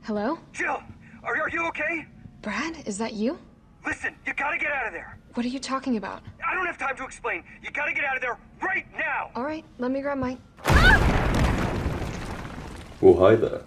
Hello? Jill, are you okay? Brad, is that you? Listen, you gotta get out of there. What are you talking about? I don't have time to explain. You gotta get out of there right now. All right, let me grab my... Well, hi there.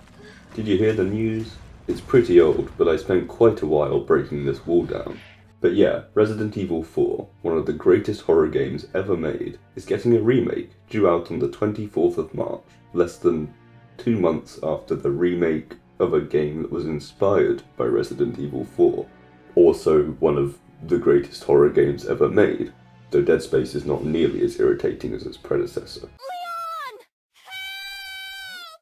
Did you hear the news? It's pretty old, but I spent quite a while breaking this wall down. But yeah, Resident Evil 4, one of the greatest horror games ever made, is getting a remake due out on the 24th of March, less than 2 months after the remake of a game that was inspired by Resident Evil 4. Also one of the greatest horror games ever made, though Dead Space is not nearly as irritating as its predecessor.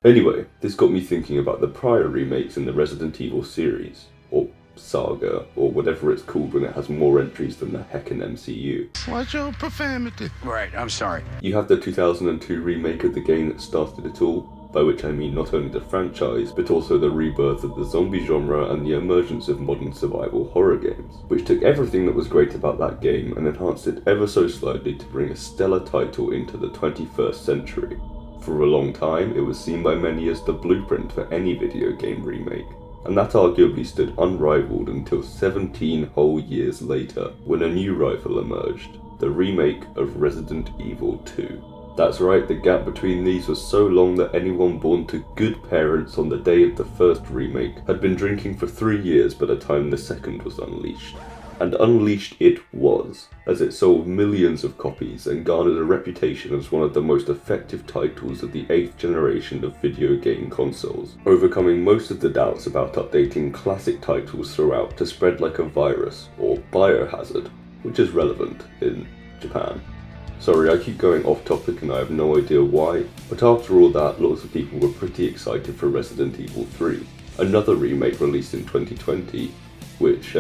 Anyway, this got me thinking about the prior remakes in the Resident Evil series, or saga, or whatever it's called when it has more entries than the heckin' MCU. Watch your profanity. Right, I'm sorry. You have the 2002 remake of the game that started it all, by which I mean not only the franchise, but also the rebirth of the zombie genre and the emergence of modern survival horror games, which took everything that was great about that game and enhanced it ever so slightly to bring a stellar title into the 21st century. For a long time, it was seen by many as the blueprint for any video game remake, and that arguably stood unrivaled until 17 whole years later, when a new rival emerged, the remake of Resident Evil 2. That's right, the gap between these was so long that anyone born to good parents on the day of the first remake had been drinking for 3 years by the time the second was unleashed. And unleashed it was, as it sold millions of copies and garnered a reputation as one of the most effective titles of the 8th generation of video game consoles, overcoming most of the doubts about updating classic titles throughout to spread like a virus, or biohazard, which is relevant in Japan. Sorry, I keep going off topic and I have no idea why, but after all that, lots of people were pretty excited for Resident Evil 3, another remake released in 2020, which,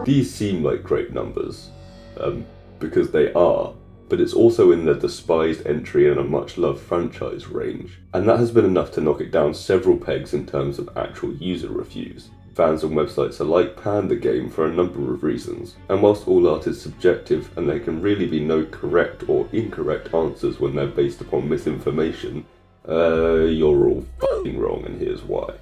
these seem like great numbers, because they are, but it's also in the despised entry in a much-loved franchise range, and that has been enough to knock it down several pegs in terms of actual user reviews. Fans on websites alike panned the game for a number of reasons, and whilst all art is subjective and there can really be no correct or incorrect answers when they're based upon misinformation, you're all f***ing wrong and here's why.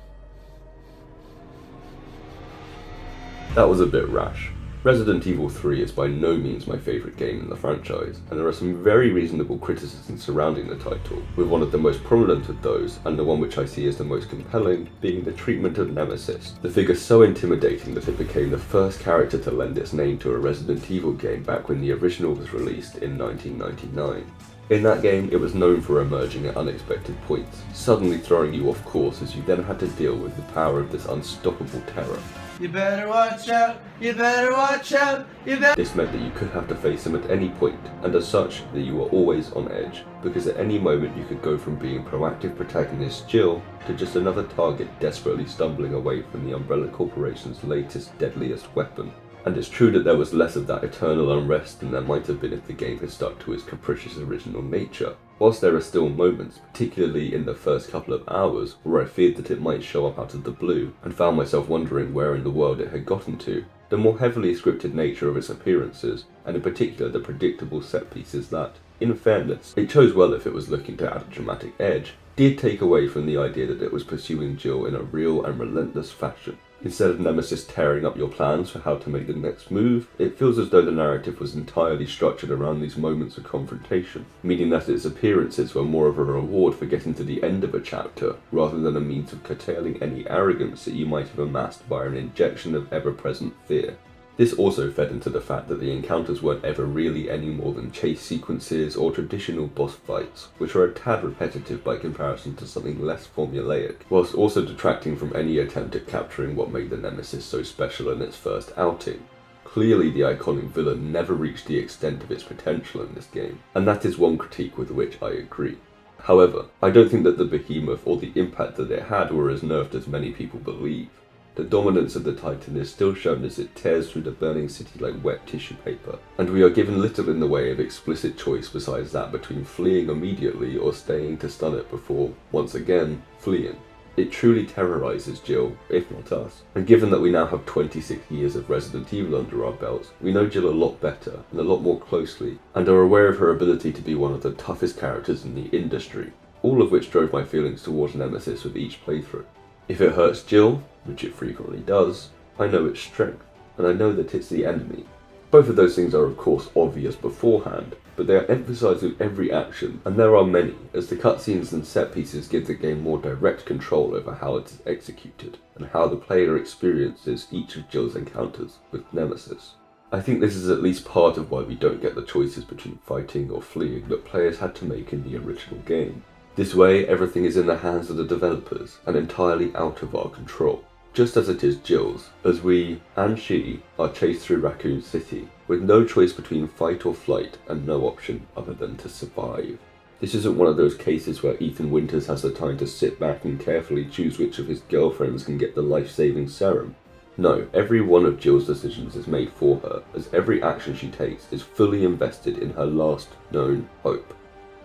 That was a bit rash. Resident Evil 3 is by no means my favourite game in the franchise, and there are some very reasonable criticisms surrounding the title, with one of the most prominent of those, and the one which I see as the most compelling, being the treatment of Nemesis, the figure so intimidating that it became the first character to lend its name to a Resident Evil game back when the original was released in 1999. In that game, it was known for emerging at unexpected points, suddenly throwing you off course as you then had to deal with the power of this unstoppable terror. You better watch out, you better watch out, you better... This meant that you could have to face him at any point, and as such, that you were always on edge, because at any moment you could go from being proactive protagonist Jill to just another target desperately stumbling away from the Umbrella Corporation's latest, deadliest weapon. And it's true that there was less of that eternal unrest than there might have been if the game had stuck to its capricious original nature. Whilst there are still moments, particularly in the first couple of hours, where I feared that it might show up out of the blue, and found myself wondering where in the world it had gotten to, the more heavily scripted nature of its appearances, and in particular the predictable set pieces that, in fairness, it chose well if it was looking to add a dramatic edge, did take away from the idea that it was pursuing Jill in a real and relentless fashion. Instead of Nemesis tearing up your plans for how to make the next move, it feels as though the narrative was entirely structured around these moments of confrontation, meaning that its appearances were more of a reward for getting to the end of a chapter, rather than a means of curtailing any arrogance that you might have amassed via an injection of ever-present fear. This also fed into the fact that the encounters weren't ever really any more than chase sequences or traditional boss fights, which are a tad repetitive by comparison to something less formulaic, whilst also detracting from any attempt at capturing what made the Nemesis so special in its first outing. Clearly the iconic villain never reached the extent of its potential in this game, and that is one critique with which I agree. However, I don't think that the behemoth or the impact that it had were as nerfed as many people believe. The dominance of the Titan is still shown as it tears through the burning city like wet tissue paper, and we are given little in the way of explicit choice besides that between fleeing immediately or staying to stun it before, once again, fleeing. It truly terrorizes Jill, if not us, and given that we now have 26 years of Resident Evil under our belts, we know Jill a lot better and a lot more closely, and are aware of her ability to be one of the toughest characters in the industry. all of which drove my feelings towards Nemesis with each playthrough. If it hurts Jill, which it frequently does, I know its strength, and I know that it's the enemy. Both of those things are of course obvious beforehand, but they are emphasised with every action, and there are many, as the cutscenes and set pieces give the game more direct control over how it is executed, and how the player experiences each of Jill's encounters with Nemesis. I think this is at least part of why we don't get the choices between fighting or fleeing that players had to make in the original game. This way, everything is in the hands of the developers, and entirely out of our control. Just as it is Jill's, as we, and she, are chased through Raccoon City, with no choice between fight or flight and no option other than to survive. This isn't one of those cases where Ethan Winters has the time to sit back and carefully choose which of his girlfriends can get the life-saving serum. No, every one of Jill's decisions is made for her, as every action she takes is fully invested in her last known hope.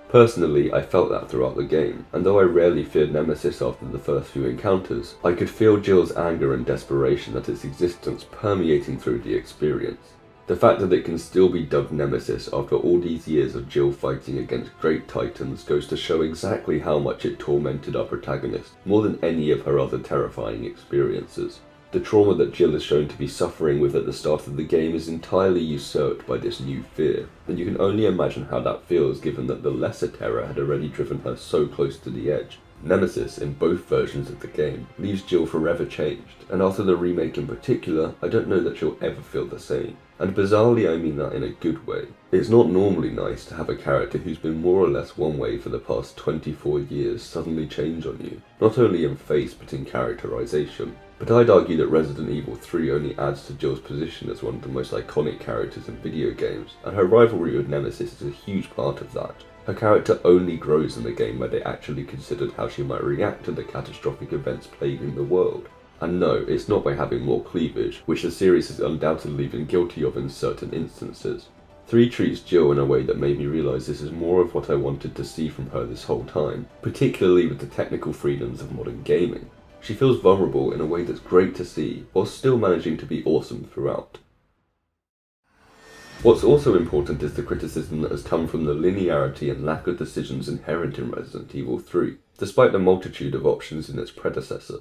Personally, I felt that throughout the game, and though I rarely feared Nemesis after the first few encounters, I could feel Jill's anger and desperation at its existence permeating through the experience. The fact that it can still be dubbed Nemesis after all these years of Jill fighting against great titans goes to show exactly how much it tormented our protagonist, more than any of her other terrifying experiences. The trauma that Jill is shown to be suffering with at the start of the game is entirely usurped by this new fear, and you can only imagine how that feels given that the lesser terror had already driven her so close to the edge. Nemesis, in both versions of the game, leaves Jill forever changed, and after the remake in particular, I don't know that she'll ever feel the same. And bizarrely I mean that in a good way. It's not normally nice to have a character who's been more or less one way for the past 24 years suddenly change on you, not only in face but in characterization. But I'd argue that Resident Evil 3 only adds to Jill's position as one of the most iconic characters in video games, and her rivalry with Nemesis is a huge part of that. Her character only grows in the game where they actually considered how she might react to the catastrophic events plaguing the world. And no, it's not by having more cleavage, which the series has undoubtedly been guilty of in certain instances. 3 treats Jill in a way that made me realise this is more of what I wanted to see from her this whole time, particularly with the technical freedoms of modern gaming. She feels vulnerable in a way that's great to see, while still managing to be awesome throughout. What's also important is the criticism that has come from the linearity and lack of decisions inherent in Resident Evil 3, despite the multitude of options in its predecessor.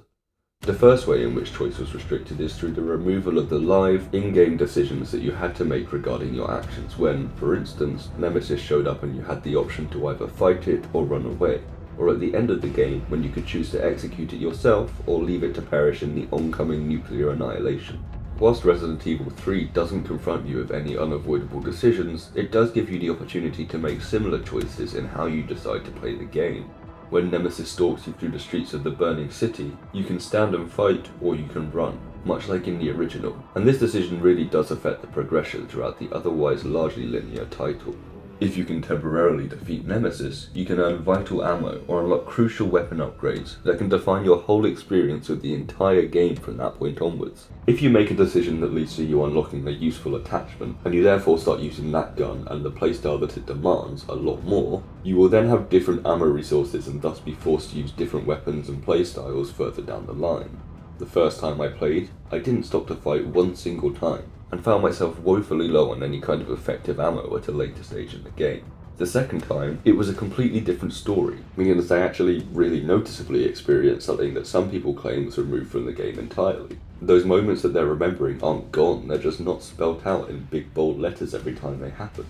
The first way in which choice was restricted is through the removal of the live, in-game decisions that you had to make regarding your actions when, for instance, Nemesis showed up and you had the option to either fight it or run away, or at the end of the game when you could choose to execute it yourself or leave it to perish in the oncoming nuclear annihilation. Whilst Resident Evil 3 doesn't confront you with any unavoidable decisions, it does give you the opportunity to make similar choices in how you decide to play the game. When Nemesis stalks you through the streets of the burning city, you can stand and fight or you can run, much like in the original, and this decision really does affect the progression throughout the otherwise largely linear title. If you can temporarily defeat Nemesis, you can earn vital ammo or unlock crucial weapon upgrades that can define your whole experience with the entire game from that point onwards. If you make a decision that leads to you unlocking a useful attachment, and you therefore start using that gun and the playstyle that it demands a lot more, you will then have different ammo resources and thus be forced to use different weapons and playstyles further down the line. The first time I played, I didn't stop to fight one single time, and found myself woefully low on any kind of effective ammo at a later stage in the game. The second time, it was a completely different story, meaning that I actually really noticeably experienced something that some people claim was removed from the game entirely. Those moments that they're remembering aren't gone, they're just not spelt out in big bold letters every time they happen.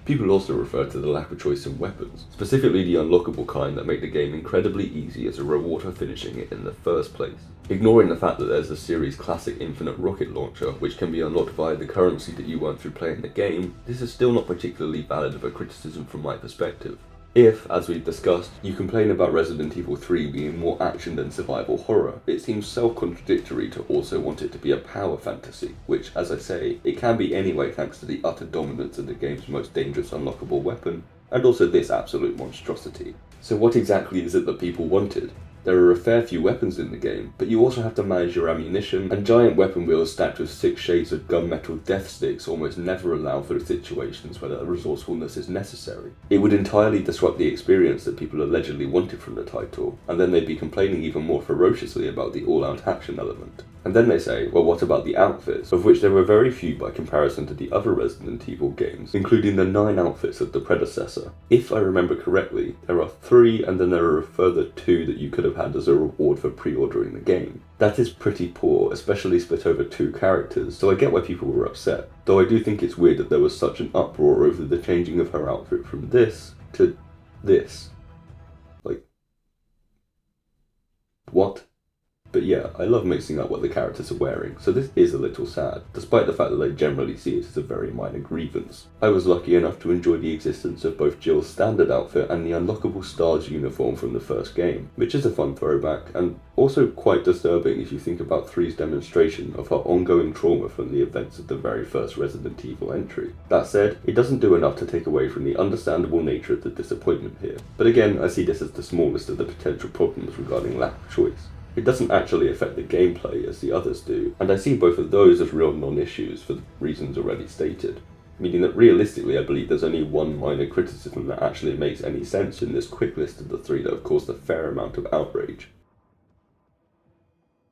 People also refer to the lack of choice in weapons, specifically the unlockable kind that make the game incredibly easy as a reward for finishing it in the first place. Ignoring the fact that there's the series' classic infinite rocket launcher, which can be unlocked via the currency that you earn through playing the game, this is still not particularly valid of a criticism from my perspective. If, as we've discussed, you complain about Resident Evil 3 being more action than survival horror, it seems self-contradictory to also want it to be a power fantasy, which, as I say, it can be anyway thanks to the utter dominance of the game's most dangerous unlockable weapon, and also this absolute monstrosity. So what exactly is it that people wanted? There are a fair few weapons in the game, but you also have to manage your ammunition, and giant weapon wheels stacked with 6 shades of gunmetal death sticks almost never allow for situations where that resourcefulness is necessary. It would entirely disrupt the experience that people allegedly wanted from the title, and then they'd be complaining even more ferociously about the all-out action element. And then they say, well, what about the outfits, of which there were very few by comparison to the other Resident Evil games, including the 9 outfits of the predecessor. If I remember correctly, there are 3 and then there are a further 2 that you could have had as a reward for pre-ordering the game. That is pretty poor, especially split over 2 characters, so I get why people were upset, though I do think it's weird that there was such an uproar over the changing of her outfit from this to this. Like, what? But yeah, I love mixing up what the characters are wearing, so this is a little sad, despite the fact that I generally see it as a very minor grievance. I was lucky enough to enjoy the existence of both Jill's standard outfit and the unlockable S.T.A.R.S uniform from the first game, which is a fun throwback, and also quite disturbing if you think about 3's demonstration of her ongoing trauma from the events of the very first Resident Evil entry. That said, it doesn't do enough to take away from the understandable nature of the disappointment here, but again, I see this as the smallest of the potential problems regarding lack of choice. It doesn't actually affect the gameplay as the others do, and I see both of those as real non-issues for the reasons already stated. Meaning that realistically I believe there's only one minor criticism that actually makes any sense in this quick list of the 3 that have caused a fair amount of outrage.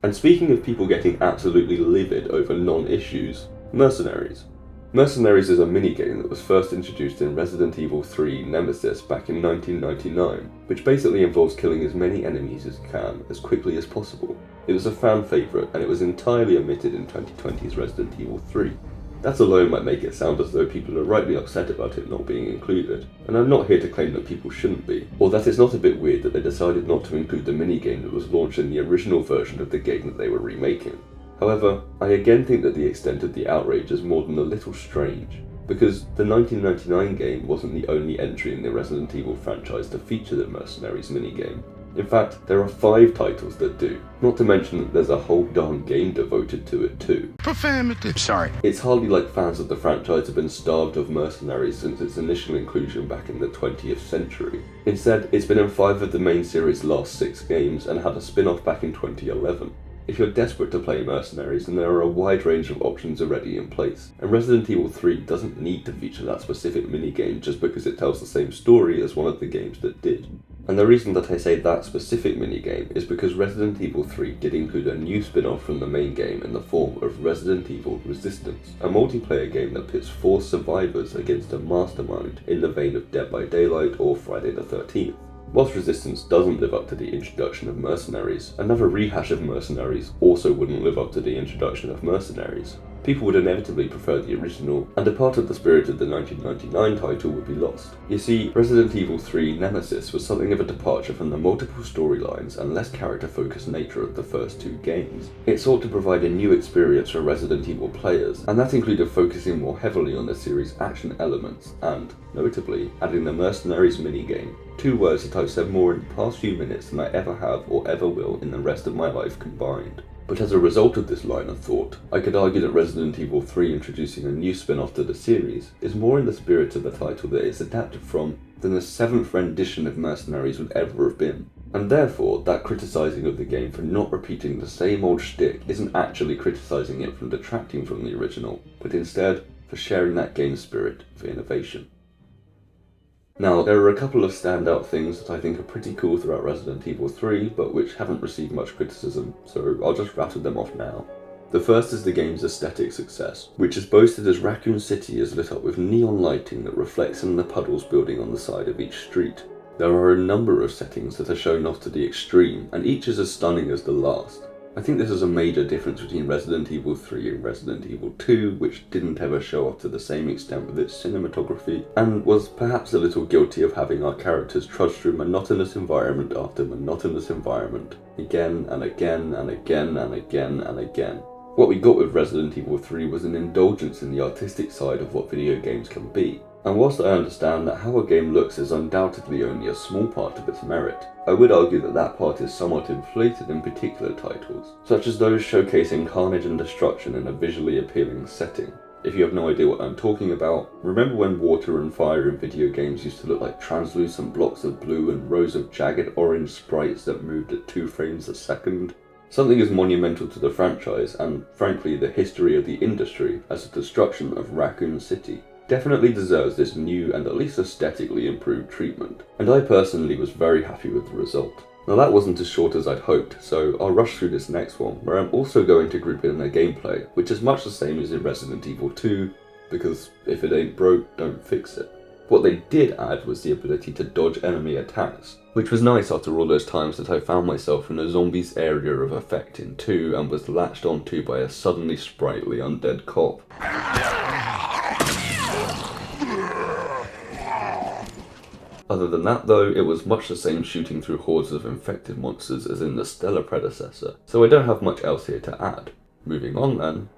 And speaking of people getting absolutely livid over non-issues, Mercenaries. Mercenaries is a minigame that was first introduced in Resident Evil 3 Nemesis back in 1999, which basically involves killing as many enemies as you can as quickly as possible. It was a fan favourite and it was entirely omitted in 2020's Resident Evil 3. That alone might make it sound as though people are rightly upset about it not being included, and I'm not here to claim that people shouldn't be, or that it's not a bit weird that they decided not to include the minigame that was launched in the original version of the game that they were remaking. However, I again think that the extent of the outrage is more than a little strange, because the 1999 game wasn't the only entry in the Resident Evil franchise to feature the Mercenaries minigame. In fact, there are 5 titles that do, not to mention that there's a whole darn game devoted to it too. Profanity. Sorry. It's hardly like fans of the franchise have been starved of Mercenaries since its initial inclusion back in the 20th century. Instead, it's been in 5 of the main series' last 6 games and had a spin-off back in 2011. If you're desperate to play Mercenaries, then there are a wide range of options already in place, and Resident Evil 3 doesn't need to feature that specific minigame just because it tells the same story as one of the games that did. And the reason that I say that specific minigame is because Resident Evil 3 did include a new spin-off from the main game in the form of Resident Evil Resistance, a multiplayer game that pits 4 survivors against a mastermind in the vein of Dead by Daylight or Friday the 13th. Whilst Resistance doesn't live up to the introduction of Mercenaries, another rehash of Mercenaries also wouldn't live up to the introduction of Mercenaries. People would inevitably prefer the original, and a part of the spirit of the 1999 title would be lost. You see, Resident Evil 3 Nemesis was something of a departure from the multiple storylines and less character-focused nature of the first 2 games. It sought to provide a new experience for Resident Evil players, and that included focusing more heavily on the series' action elements, and, notably, adding the Mercenaries minigame. 2 words that I've said more in the past few minutes than I ever have or ever will in the rest of my life combined. But as a result of this line of thought, I could argue that Resident Evil 3 introducing a new spin-off to the series is more in the spirit of the title that it's adapted from than the 7th rendition of Mercenaries would ever have been. And therefore, that criticising of the game for not repeating the same old shtick isn't actually criticising it from detracting from the original, but instead for sharing that game's spirit of innovation. Now, there are a couple of standout things that I think are pretty cool throughout Resident Evil 3, but which haven't received much criticism, so I'll just rattle them off now. The first is the game's aesthetic success, which is boasted as Raccoon City is lit up with neon lighting that reflects in the puddles building on the side of each street. There are a number of settings that are shown off to the extreme, and each is as stunning as the last. I think this is a major difference between Resident Evil 3 and Resident Evil 2, which didn't ever show off to the same extent with its cinematography, and was perhaps a little guilty of having our characters trudge through monotonous environment after monotonous environment, again and again and again and again and again. What we got with Resident Evil 3 was an indulgence in the artistic side of what video games can be. And whilst I understand that how a game looks is undoubtedly only a small part of its merit, I would argue that that part is somewhat inflated in particular titles, such as those showcasing carnage and destruction in a visually appealing setting. If you have no idea what I'm talking about, remember when water and fire in video games used to look like translucent blocks of blue and rows of jagged orange sprites that moved at 2 frames a second? Something as monumental to the franchise, and frankly the history of the industry, as the destruction of Raccoon City, definitely deserves this new and at least aesthetically improved treatment, and I personally was very happy with the result. Now that wasn't as short as I'd hoped, so I'll rush through this next one, where I'm also going to group in their gameplay, which is much the same as in Resident Evil 2, because if it ain't broke, don't fix it. What they did add was the ability to dodge enemy attacks, which was nice after all those times that I found myself in a zombie's area of effect in 2 and was latched onto by a suddenly sprightly undead cop. Other than that though, it was much the same shooting through hordes of infected monsters as in the stellar predecessor, so I don't have much else here to add. Moving on then.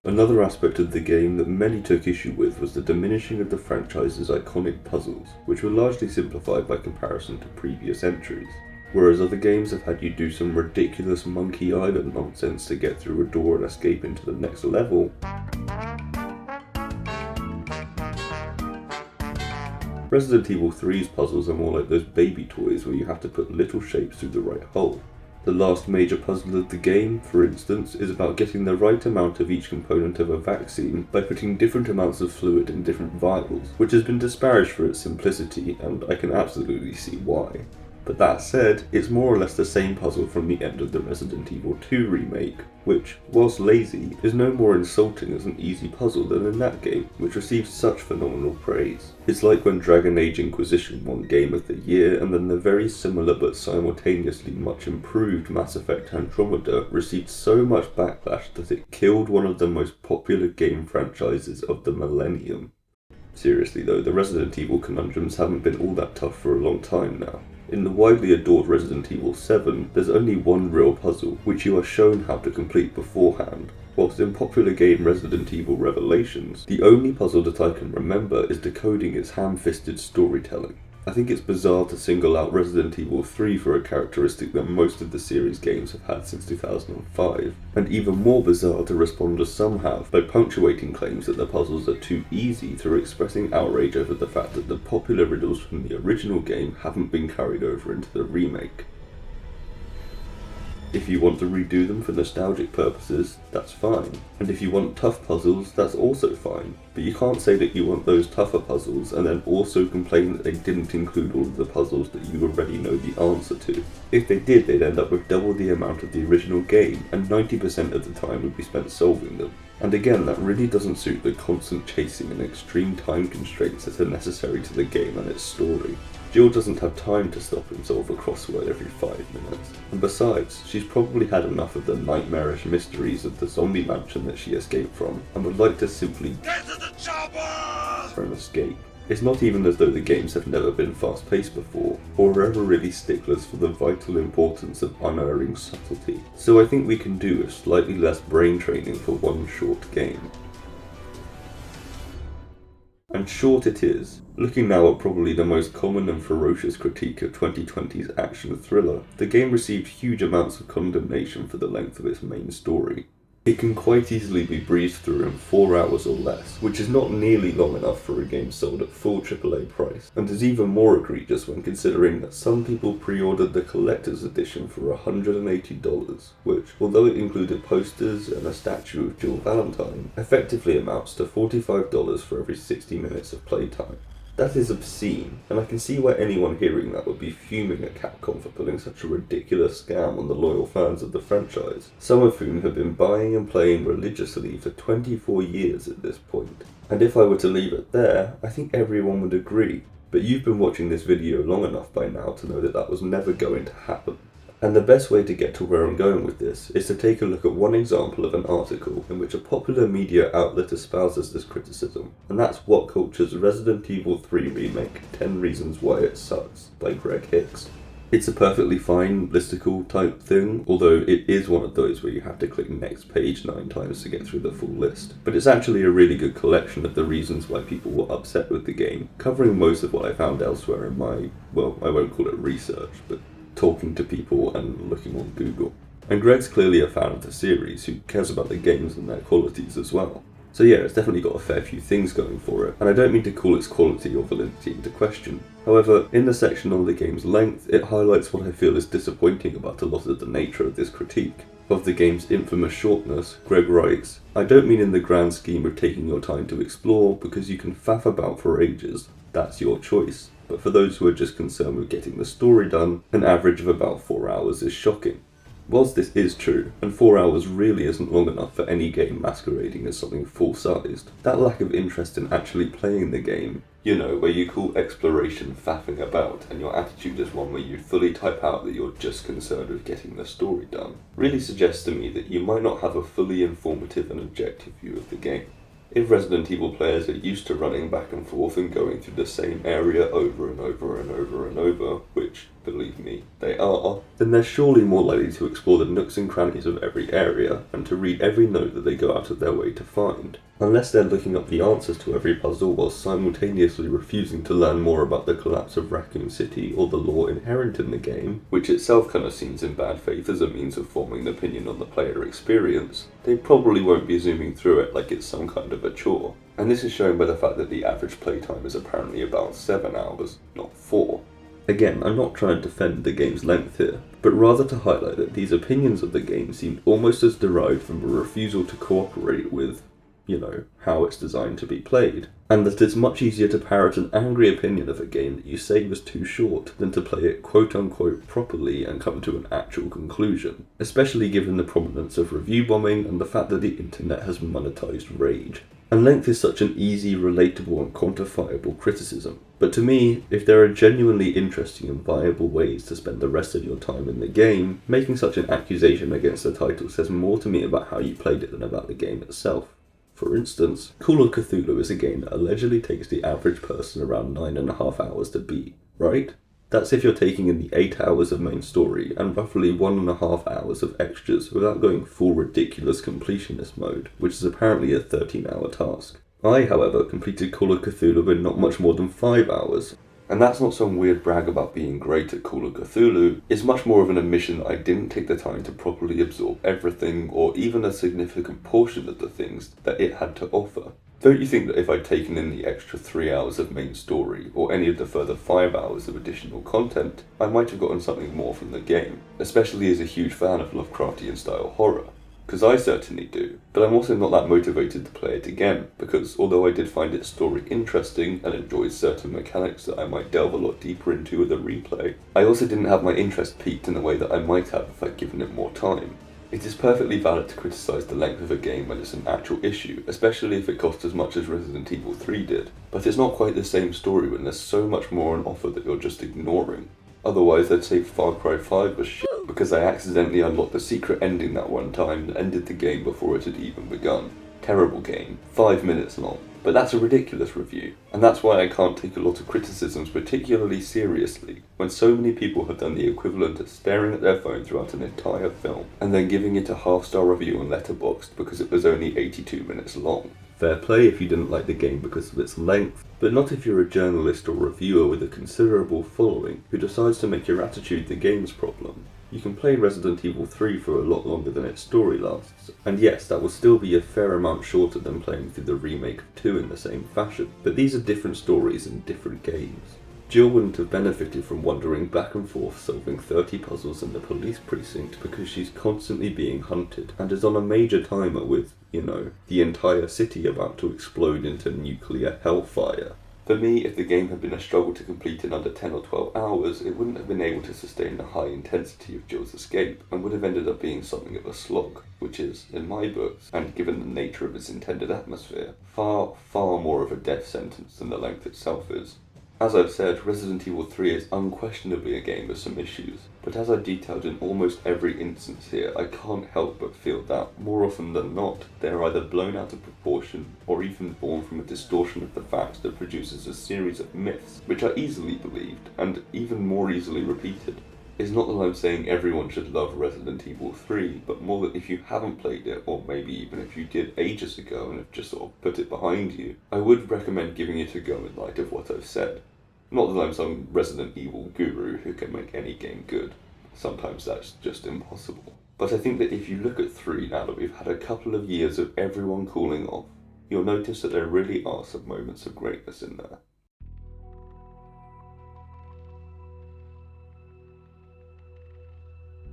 Another aspect of the game that many took issue with was the diminishing of the franchise's iconic puzzles, which were largely simplified by comparison to previous entries. Whereas other games have had you do some ridiculous Monkey Island nonsense to get through a door and escape into the next level, Resident Evil 3's puzzles are more like those baby toys where you have to put little shapes through the right hole. The last major puzzle of the game, for instance, is about getting the right amount of each component of a vaccine by putting different amounts of fluid in different vials, which has been disparaged for its simplicity, and I can absolutely see why. But that said, it's more or less the same puzzle from the end of the Resident Evil 2 remake, which, whilst lazy, is no more insulting as an easy puzzle than in that game, which received such phenomenal praise. It's like when Dragon Age Inquisition won Game of the Year, and then the very similar but simultaneously much improved Mass Effect Andromeda received so much backlash that it killed one of the most popular game franchises of the millennium. Seriously though, the Resident Evil conundrums haven't been all that tough for a long time now. In the widely adored Resident Evil 7, there's only one real puzzle, which you are shown how to complete beforehand, whilst in popular game Resident Evil Revelations, the only puzzle that I can remember is decoding its ham-fisted storytelling. I think it's bizarre to single out Resident Evil 3 for a characteristic that most of the series games have had since 2005, and even more bizarre to respond as some have by punctuating claims that the puzzles are too easy through expressing outrage over the fact that the popular riddles from the original game haven't been carried over into the remake. If you want to redo them for nostalgic purposes, that's fine. And if you want tough puzzles, that's also fine. But you can't say that you want those tougher puzzles and then also complain that they didn't include all of the puzzles that you already know the answer to. If they did, they'd end up with double the amount of the original game, and 90% of the time would be spent solving them. And again, that really doesn't suit the constant chasing and extreme time constraints that are necessary to the game and its story. Jill doesn't have time to stop and solve a crossword every 5 minutes, and besides, she's probably had enough of the nightmarish mysteries of the zombie mansion that she escaped from, and would like to simply get to the chopper for an escape. It's not even as though the games have never been fast-paced before, or are ever really sticklers for the vital importance of unerring subtlety, so I think we can do with slightly less brain training for one short game. And short it is. Looking now at probably the most common and ferocious critique of 2020's action thriller, the game received huge amounts of condemnation for the length of its main story. It can quite easily be breezed through in 4 hours or less, which is not nearly long enough for a game sold at full AAA price, and is even more egregious when considering that some people pre-ordered the collector's edition for $180, which, although it included posters and a statue of Jill Valentine, effectively amounts to $45 for every 60 minutes of playtime. That is obscene, and I can see why anyone hearing that would be fuming at Capcom for pulling such a ridiculous scam on the loyal fans of the franchise, some of whom have been buying and playing religiously for 24 years at this point. And if I were to leave it there, I think everyone would agree, but you've been watching this video long enough by now to know that that was never going to happen. And the best way to get to where I'm going with this is to take a look at one example of an article in which a popular media outlet espouses this criticism, and that's What Culture's Resident Evil 3 remake, 10 Reasons Why It Sucks, by Greg Hicks. It's a perfectly fine listicle type thing, although it is one of those where you have to click next page 9 times to get through the full list. But it's actually a really good collection of the reasons why people were upset with the game, covering most of what I found elsewhere in my, well, I won't call it research, but talking to people and looking on Google. And Greg's clearly a fan of the series who cares about the games and their qualities as well. So yeah, it's definitely got a fair few things going for it, and I don't mean to call its quality or validity into question. However, in the section on the game's length, it highlights what I feel is disappointing about a lot of the nature of this critique. Of the game's infamous shortness, Greg writes, "I don't mean in the grand scheme of taking your time to explore, because you can faff about for ages. That's your choice. but for those who are just concerned with getting the story done, an average of about 4 hours is shocking. Whilst this is true, and 4 hours really isn't long enough for any game masquerading as something full-sized, that lack of interest in actually playing the game, you know, where you call exploration faffing about and your attitude is one where you'd fully type out that you're just concerned with getting the story done, really suggests to me that you might not have a fully informative and objective view of the game. If Resident Evil players are used to running back and forth and going through the same area over and over and over and over, which, believe me, they are, then they're surely more likely to explore the nooks and crannies of every area and to read every note that they go out of their way to find. Unless they're looking up the answers to every puzzle while simultaneously refusing to learn more about the collapse of Raccoon City or the lore inherent in the game, which itself kind of seems in bad faith as a means of forming an opinion on the player experience, they probably won't be zooming through it like it's some kind of a chore. And this is shown by the fact that the average playtime is apparently about 7 hours, not 4. Again, I'm not trying to defend the game's length here, but rather to highlight that these opinions of the game seemed almost as derived from a refusal to cooperate with, you know, how it's designed to be played, and that it's much easier to parrot an angry opinion of a game that you say was too short than to play it quote-unquote properly and come to an actual conclusion, especially given the prominence of review bombing and the fact that the internet has monetized rage. And length is such an easy, relatable and quantifiable criticism. But to me, if there are genuinely interesting and viable ways to spend the rest of your time in the game, making such an accusation against the title says more to me about how you played it than about the game itself. For instance, Call of Cthulhu is a game that allegedly takes the average person around 9.5 hours to beat, right? That's if you're taking in the 8 hours of main story and roughly 1.5 hours of extras without going full ridiculous completionist mode, which is apparently a 13-hour task. I, however, completed Call of Cthulhu in not much more than 5 hours. And that's not some weird brag about being great at Call of Cthulhu, it's much more of an admission that I didn't take the time to properly absorb everything or even a significant portion of the things that it had to offer. Don't you think that if I'd taken in the extra 3 hours of main story, or any of the further 5 hours of additional content, I might have gotten something more from the game, especially as a huge fan of Lovecraftian style horror? Because I certainly do, but I'm also not that motivated to play it again, because although I did find its story interesting and enjoyed certain mechanics that I might delve a lot deeper into with a replay, I also didn't have my interest piqued in the way that I might have if I'd given it more time. It is perfectly valid to criticise the length of a game when it's an actual issue, especially if it costs as much as Resident Evil 3 did, but it's not quite the same story when there's so much more on offer that you're just ignoring. Otherwise I'd say Far Cry 5 was shit because I accidentally unlocked the secret ending that one time and ended the game before it had even begun. Terrible game, 5 minutes long. But that's a ridiculous review, and that's why I can't take a lot of criticisms particularly seriously, when so many people have done the equivalent of staring at their phone throughout an entire film, and then giving it a half-star review on Letterboxd because it was only 82 minutes long. Fair play if you didn't like the game because of its length, but not if you're a journalist or reviewer with a considerable following who decides to make your attitude the game's problem. You can play Resident Evil 3 for a lot longer than its story lasts, and yes, that will still be a fair amount shorter than playing through the remake of 2 in the same fashion, but these are different stories in different games. Jill wouldn't have benefited from wandering back and forth solving 30 puzzles in the police precinct because she's constantly being hunted and is on a major timer with, you know, the entire city about to explode into nuclear hellfire. For me, if the game had been a struggle to complete in under 10 or 12 hours, it wouldn't have been able to sustain the high intensity of Jill's escape, and would have ended up being something of a slog, which is, in my books, and given the nature of its intended atmosphere, far, far more of a death sentence than the length itself is. As I've said, Resident Evil 3 is unquestionably a game with some issues, but as I've detailed in almost every instance here, I can't help but feel that, more often than not, they are either blown out of proportion, or even born from a distortion of the facts that produces a series of myths, which are easily believed, and even more easily repeated. It's not that I'm saying everyone should love Resident Evil 3, but more that if you haven't played it, or maybe even if you did ages ago and have just sort of put it behind you, I would recommend giving it a go in light of what I've said. Not that I'm some Resident Evil guru who can make any game good. Sometimes that's just impossible. But I think that if you look at 3 now that we've had a couple of years of everyone cooling off, you'll notice that there really are some moments of greatness in there.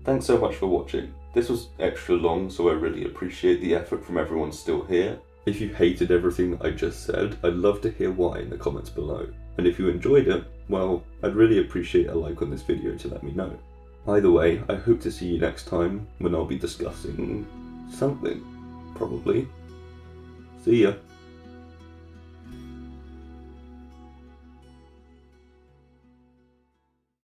Thanks so much for watching. This was extra long, so I really appreciate the effort from everyone still here. If you hated everything that I just said, I'd love to hear why in the comments below. And if you enjoyed it, well, I'd really appreciate a like on this video to let me know. Either way, I hope to see you next time when I'll be discussing something, probably. See ya.